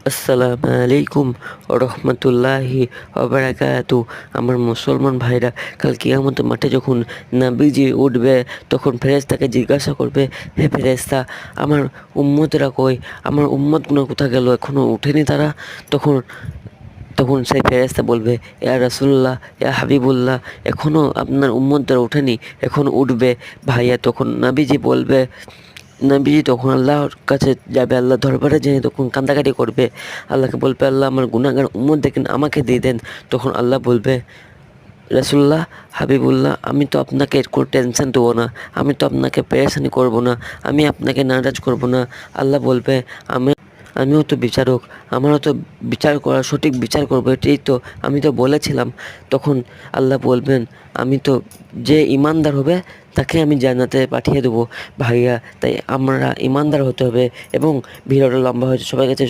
আসসালামু আলাইকুম রহমতুল্লাহি ওবারাকাতু। আমার মুসলমান ভাইরা, কাল কিয়ামতের মাঠে যখন নবীজি উঠবে, তখন ফেরেশতাকে জিজ্ঞাসা করবে, হে ফেরেশতা, আমার উম্মতেরা কই? আমার উম্মতগুলো কোথায় গেল? এখনো উঠেনি তারা? তখন তখন সেই ফেরেশতা বলবে, ইয়া রাসূলুল্লাহ, ইয়া হাবিবুল্লাহ, এখনো আপনার উম্মতরা ওঠেনি, এখন উঠবে। ভাইয়া, তখন নবীজি তখন আল্লাহর কাছে যাবে, আল্লাহ দরবারে যেয়ে তখন কান্দাকাটি করবে। আল্লাহকে বলবে, আল্লাহ, আমার গুনাহগার উম্মত দেখেন, আমাকে দিয়ে দেন। তখন আল্লাহ বলবে, রাসূলুল্লাহ, হাবিবুল্লাহ, আমি তো আপনাকে কোনো টেনশন দেবো না, আমি তো আপনাকে পেরেশানি করব না, আমি আপনাকে নারাজ করব না। আল্লাহ বলবে, আমিও তো বিচারক, আমারও তো বিচার করা, সঠিক বিচার করবো, এটাই তো আমি তো বলেছিলাম। তখন আল্লাহ বলবেন, আমি তো, যে ইমানদার হবে তাকে আমি জান্নাতে পাঠিয়ে দেবো। ভাইয়া, তাই আমরা ইমানদার হতে হবে। এবং ভিডিওটা লম্বা হয়েছে, সবার কাছে